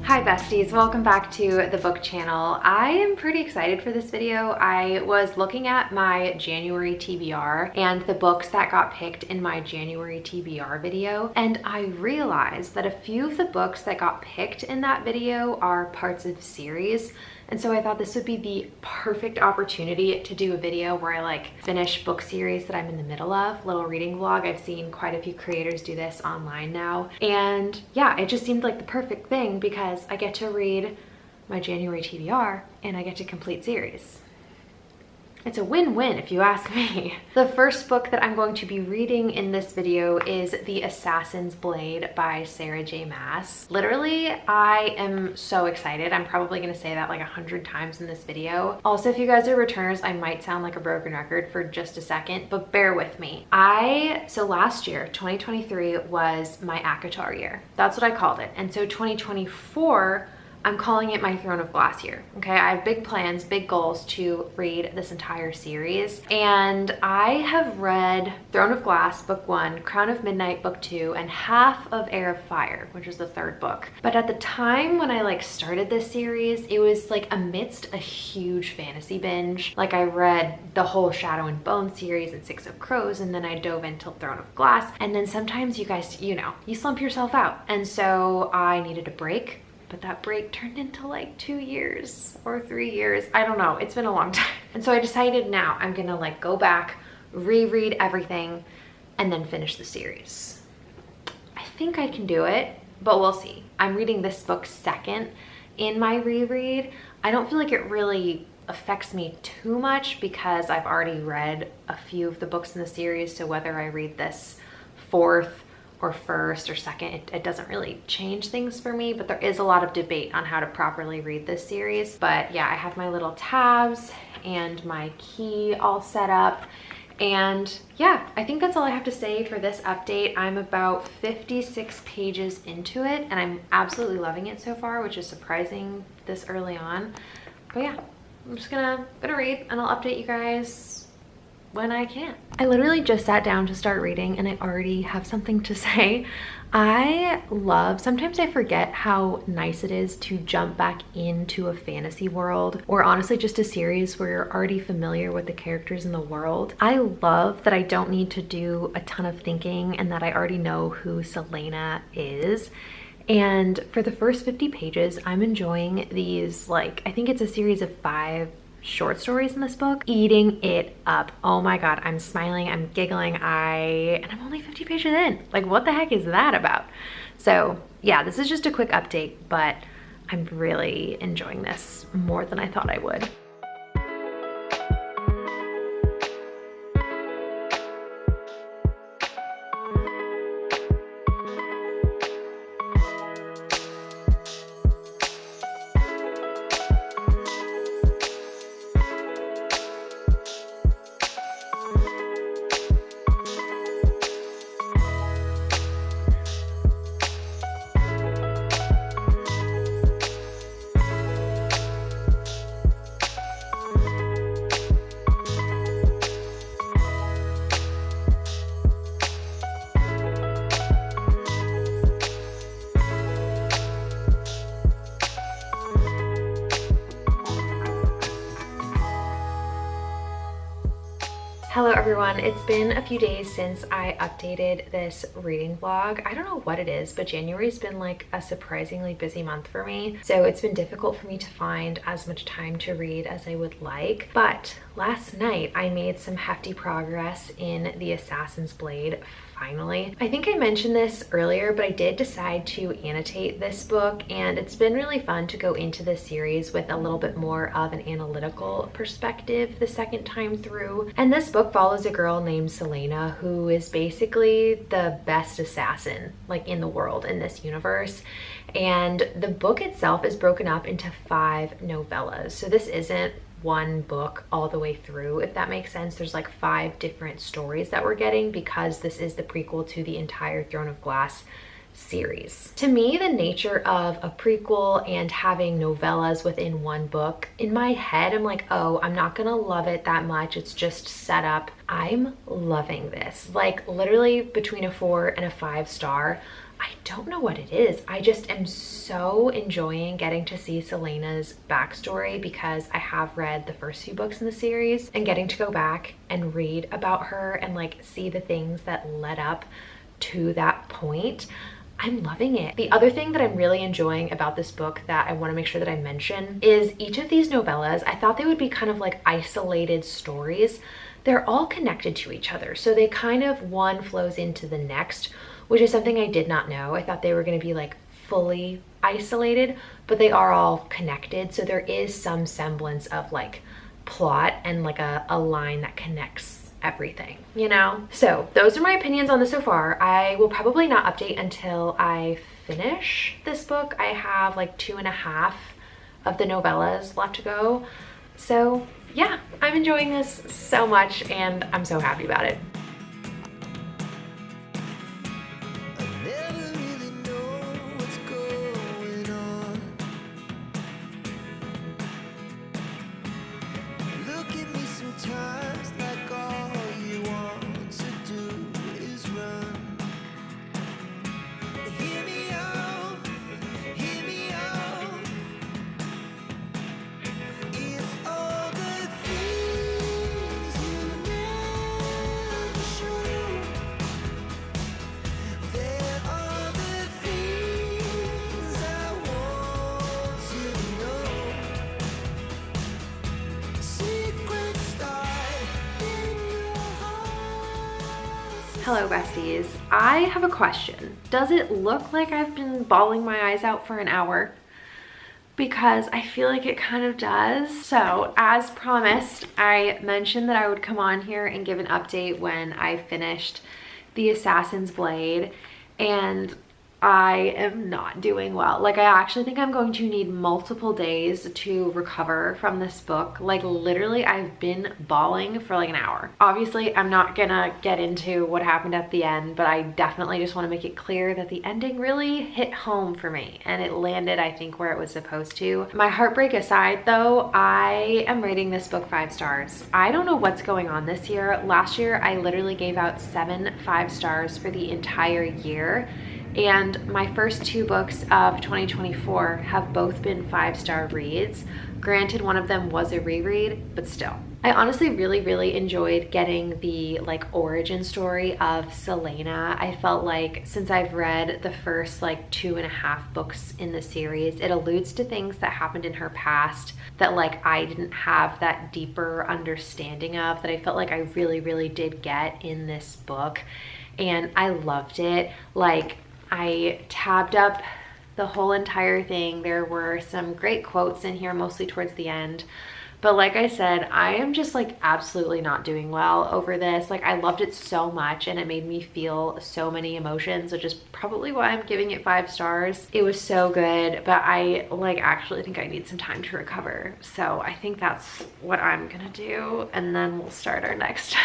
Hi besties, welcome back to the book channel. I am pretty excited for this video. I was looking at my January TBR and the books that got picked in my January TBR video, and I realized that a few of the books that got picked in that video are parts of series. And so I thought this would be the perfect opportunity to do a video where I finish book series that I'm in the middle of, little reading vlog. I've seen quite a few creators do this online now. And yeah, it just seemed like the perfect thing because I get to read my January TBR and I get to complete series. It's a win-win if you ask me. The first book that I'm going to be reading in this video is The Assassin's Blade by Sarah J. Maas. Literally, I am so excited. I'm probably gonna say that like 100 times in this video. Also, if you guys are returners, I might sound like a broken record for just a second, but bear with me. So last year, 2023 was my ACOTAR year. That's what I called it. And so 2024, I'm calling it my Throne of Glass year, okay? I have big plans, big goals to read this entire series. And I have read Throne of Glass, book 1, Crown of Midnight, book 2, and half of Heir of Fire, which is the third book. But at the time when I started this series, it was amidst a huge fantasy binge. I read the whole Shadow and Bone series and Six of Crows, and then I dove into Throne of Glass. And then sometimes you guys, you slump yourself out. And so I needed a break. But that break turned into 2 years or 3 years. I don't know. It's been a long time. And so I decided now I'm gonna go back, reread everything, and then finish the series. I think I can do it, but we'll see. I'm reading this book second in my reread. I don't feel like it really affects me too much because I've already read a few of the books in the series. So whether I read this fourth or first or second, it doesn't really change things for me, but there is a lot of debate on how to properly read this series. But yeah, I have my little tabs and my key all set up. And yeah, I think that's all I have to say for this update. I'm about 56 pages into it and I'm absolutely loving it so far, which is surprising this early on. But yeah, I'm just gonna read and I'll update you guys when I can. I literally just sat down to start reading and I already have something to say. Sometimes I forget how nice it is to jump back into a fantasy world, or honestly just a series where you're already familiar with the characters in the world. I love that I don't need to do a ton of thinking and that I already know who Selena is. And for the first 50 pages, I'm enjoying these, I think it's a series of 5 short stories in this book, eating it up. Oh my god, I'm smiling, I'm giggling, and I'm only 50 pages in. What the heck is that about? So yeah, this is just a quick update, but I'm really enjoying this more than I thought I would. Hello everyone, it's been a few days since I updated this reading vlog. I don't know what it is, but January's been a surprisingly busy month for me. So it's been difficult for me to find as much time to read as I would like. But last night I made some hefty progress in The Assassin's Blade, finally. I think I mentioned this earlier, but I did decide to annotate this book, and it's been really fun to go into this series with a little bit more of an analytical perspective the second time through. And this book follows a girl named Selena who is basically the best assassin in the world in this universe. And the book itself is broken up into 5 novellas. So this isn't one book all the way through, if that makes sense. There's 5 different stories that we're getting because this is the prequel to the entire Throne of Glass series. To me, the nature of a prequel and having novellas within one book, in my head, I'm like, oh, I'm not gonna love it that much. It's just set up. I'm loving this. Like literally between a 4 and a 5 star. I don't know what it is. I just am so enjoying getting to see Selena's backstory because I have read the first few books in the series, and getting to go back and read about her and like see the things that led up to that point. I'm loving it. The other thing that I'm really enjoying about this book that I want to make sure that I mention is each of these novellas, I thought they would be kind of like isolated stories. They're all connected to each other. So they kind of, one flows into the next, which is something I did not know. I thought they were going to be like fully isolated, but they are all connected. So there is some semblance of like plot and like a line that connects everything, you know? So those are my opinions on this so far. I will probably not update until I finish this book. I have like 2.5 of the novellas left to go. So yeah, I'm enjoying this so much and I'm so happy about it. Hello besties, I have a question. Does it look like I've been bawling my eyes out for an hour? Because I feel like it kind of does. So as promised, I mentioned that I would come on here and give an update when I finished The Assassin's Blade, and I am not doing well. Like, I actually think I'm going to need multiple days to recover from this book. Like, literally, I've been bawling for like an hour. Obviously, I'm not gonna get into what happened at the end, but I definitely just want to make it clear that the ending really hit home for me, and it landed, I think, where it was supposed to. My heartbreak aside, though, I am rating this book 5 stars. I don't know what's going on this year. Last year, I literally gave out 7 5 stars for the entire year. And my first 2 books of 2024 have both been 5-star reads. Granted, one of them was a reread, but still. I honestly really enjoyed getting the like origin story of Selena. I felt like since I've read the first like 2.5 books in the series, it alludes to things that happened in her past that like I didn't have that deeper understanding of, that I felt like I really did get in this book. And I loved it. Like, I tabbed up the whole entire thing. There were some great quotes in here, mostly towards the end. But like I said, I am just like absolutely not doing well over this. Like, I loved it so much and it made me feel so many emotions, which is probably why I'm giving it 5 stars. It was so good, but I like actually think I need some time to recover. So I think that's what I'm gonna do, and then we'll start our next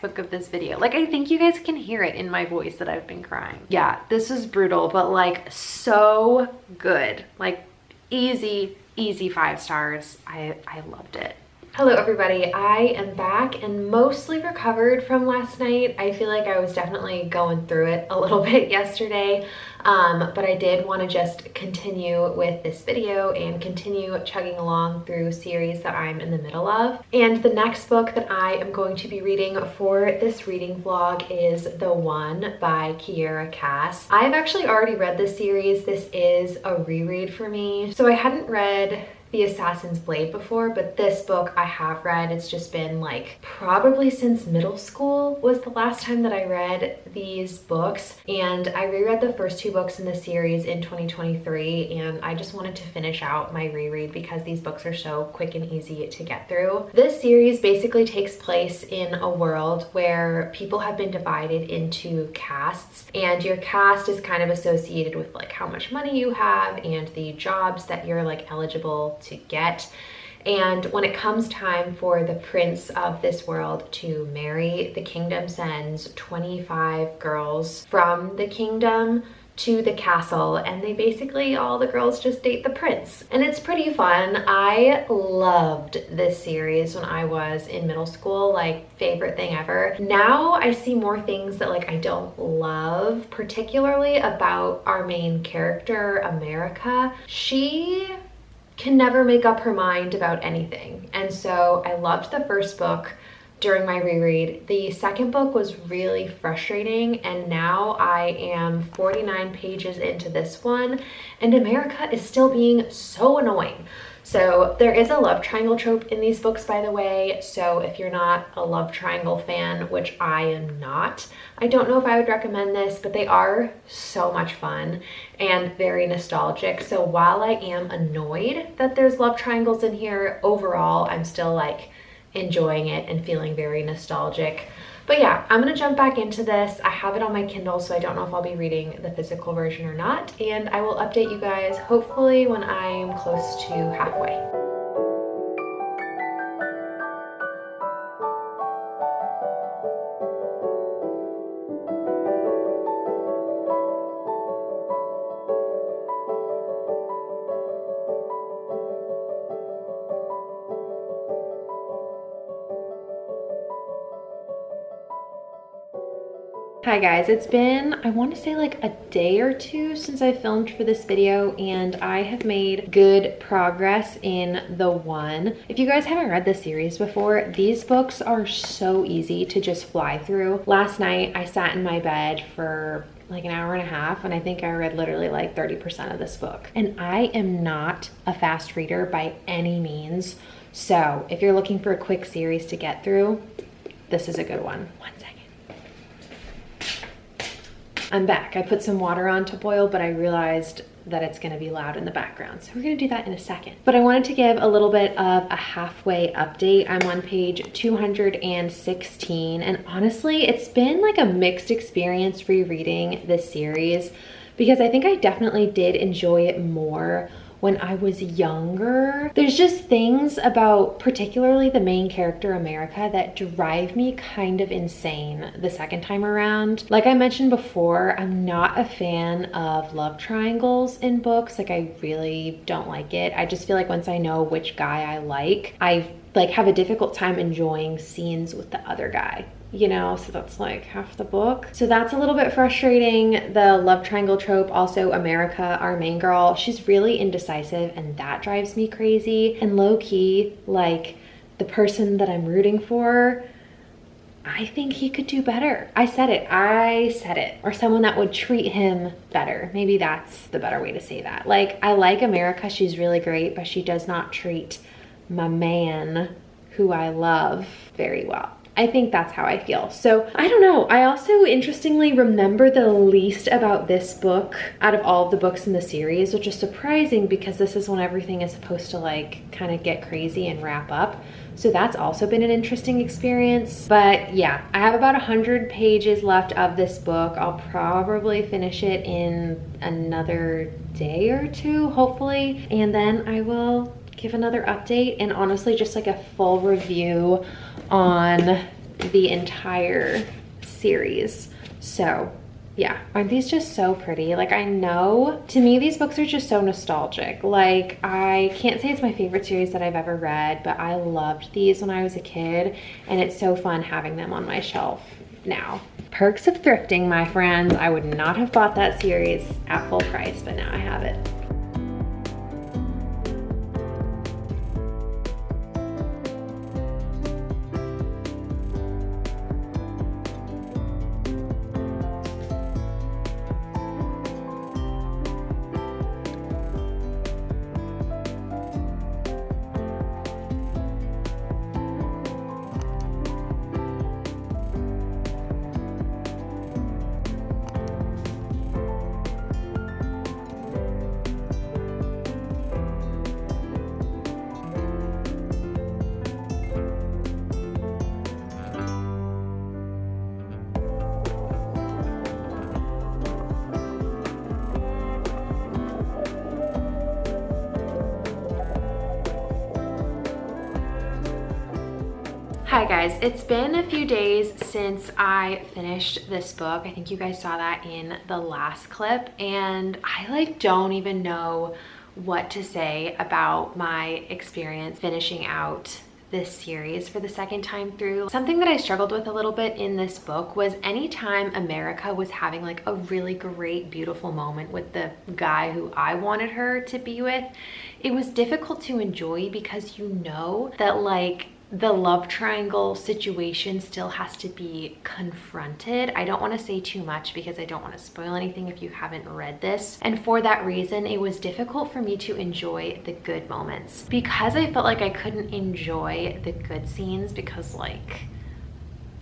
book of this video. Like, I think you guys can hear it in my voice that I've been crying. Yeah, this is brutal, but like so good. Like, easy 5 stars. I loved it. Hello everybody, I am back and mostly recovered from last night. I feel like I was definitely going through it a little bit yesterday, but I did want to just continue with this video and continue chugging along through series that I'm in the middle of. And the next book that I am going to be reading for this reading vlog is The One by Kiera Cass. I've actually already read this series. This is a reread for me. So I hadn't read The Assassin's Blade before, but this book I have read. It's just been like probably since middle school was the last time that I read these books, and I reread the first 2 books in the series in 2023, and I just wanted to finish out my reread because these books are so quick and easy to get through. This series basically takes place in a world where people have been divided into castes, and your caste is kind of associated with like how much money you have and the jobs that you're like eligible to get. And when it comes time for the prince of this world to marry, the kingdom sends 25 girls from the kingdom to the castle, and they basically, all the girls just date the prince. And it's pretty fun. I loved this series when I was in middle school, like favorite thing ever. Now I see more things that like I don't love, particularly about our main character, America. She can never make up her mind about anything. And so I loved the first book during my reread. The second book was really frustrating, and now I am 49 pages into this one, and America is still being so annoying. So there is a love triangle trope in these books, by the way, so if you're not a love triangle fan, which I am not, I don't know if I would recommend this, but they are so much fun and very nostalgic. So while I am annoyed that there's love triangles in here, overall I'm still like enjoying it and feeling very nostalgic. But yeah, I'm gonna jump back into this. I have it on my Kindle, so I don't know if I'll be reading the physical version or not, and I will update you guys hopefully when I'm close to halfway. Hi guys, it's been, I want to say like a day or two since I filmed for this video, and I have made good progress in the one. If you guys haven't read this series before, these books are so easy to just fly through. Last night I sat in my bed for like an hour and a half, and I think I read literally like 30% of this book. And I am not a fast reader by any means. So if you're looking for a quick series to get through, this is a good one. One second. I'm back. I put some water on to boil, but I realized that it's gonna be loud in the background. So we're gonna do that in a second. But I wanted to give a little bit of a halfway update. I'm on page 216, and honestly, it's been like a mixed experience rereading this series, because I think I definitely did enjoy it more when I was younger. There's just things about particularly the main character, America, that drive me kind of insane the second time around. Like I mentioned before, I'm not a fan of love triangles in books. Like I really don't like it. I just feel like once I know which guy I like have a difficult time enjoying scenes with the other guy, you know, so that's like half the book. So that's a little bit frustrating. The love triangle trope, also America, our main girl, she's really indecisive, and that drives me crazy. And low-key, like the person that I'm rooting for, I think he could do better. I said it. Or someone that would treat him better. Maybe that's the better way to say that. Like, I like America, she's really great, but she does not treat my man, who I love, very well. I think that's how I feel. So I don't know. I also interestingly remember the least about this book out of all of the books in the series, which is surprising because this is when everything is supposed to like kind of get crazy and wrap up. So that's also been an interesting experience. But yeah, I have about 100 pages left of this book. I'll probably finish it in another day or two, hopefully. And then I will give another update and honestly just like a full review on the entire series. So yeah, aren't these just so pretty? Like, I know, to me these books are just so nostalgic. Like, I can't say it's my favorite series that I've ever read, but I loved these when I was a kid, and it's so fun having them on my shelf now. Perks of thrifting, my friends. I would not have bought that series at full price, but now I have it. Hi guys, it's been a few days since I finished this book. I think you guys saw that in the last clip, and I like don't even know what to say about my experience finishing out this series for the second time through. Something that I struggled with a little bit in this book was anytime America was having like a really great, beautiful moment with the guy who I wanted her to be with, it was difficult to enjoy because you know that like the love triangle situation still has to be confronted. I don't want to say too much because I don't want to spoil anything if you haven't read this. And for that reason, it was difficult for me to enjoy the good moments because I felt like I couldn't enjoy the good scenes because like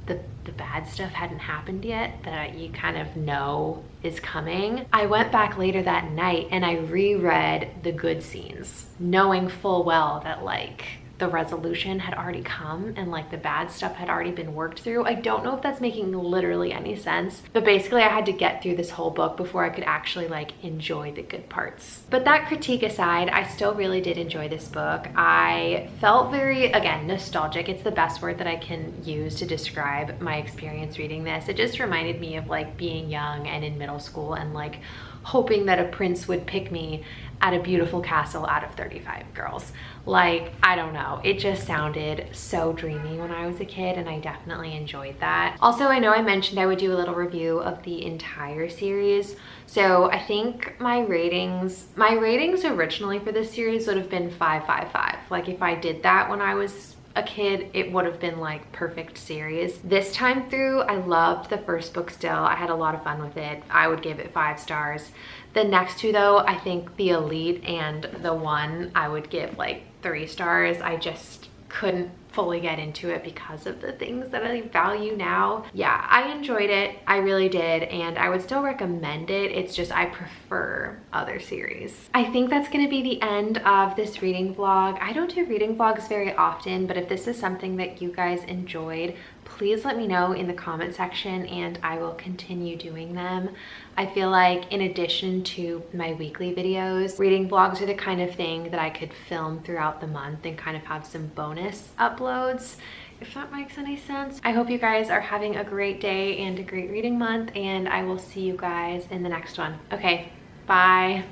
the bad stuff hadn't happened yet that you kind of know is coming. I went back later that night and I reread the good scenes, knowing full well that like the resolution had already come and like the bad stuff had already been worked through. I don't know if that's making literally any sense, but basically I had to get through this whole book before I could actually like enjoy the good parts. But that critique aside, I still really did enjoy this book. I felt very, again, nostalgic. It's the best word that I can use to describe my experience reading this. It just reminded me of like being young and in middle school and like hoping that a prince would pick me at a beautiful castle out of 35 girls. Like, I don't know, it just sounded so dreamy when I was a kid and I definitely enjoyed that. Also, I know I mentioned I would do a little review of the entire series. So I think my ratings originally for this series would have been 5, 5, 5. Like if I did that when I was a kid, it would have been like perfect series. This time through, I loved the first book still. I had a lot of fun with it. I would give it 5 stars. The next two though, I think The Elite and The One, I would give like 3 stars. I just couldn't fully get into it because of the things that I value now. Yeah, I enjoyed it. I really did, and I would still recommend it. It's just I prefer other series. I think that's gonna be the end of this reading vlog. I don't do reading vlogs very often, but if this is something that you guys enjoyed, please let me know in the comment section and I will continue doing them. I feel like in addition to my weekly videos, reading vlogs are the kind of thing that I could film throughout the month and kind of have some bonus uploads, if that makes any sense. I hope you guys are having a great day and a great reading month, and I will see you guys in the next one. Okay, bye.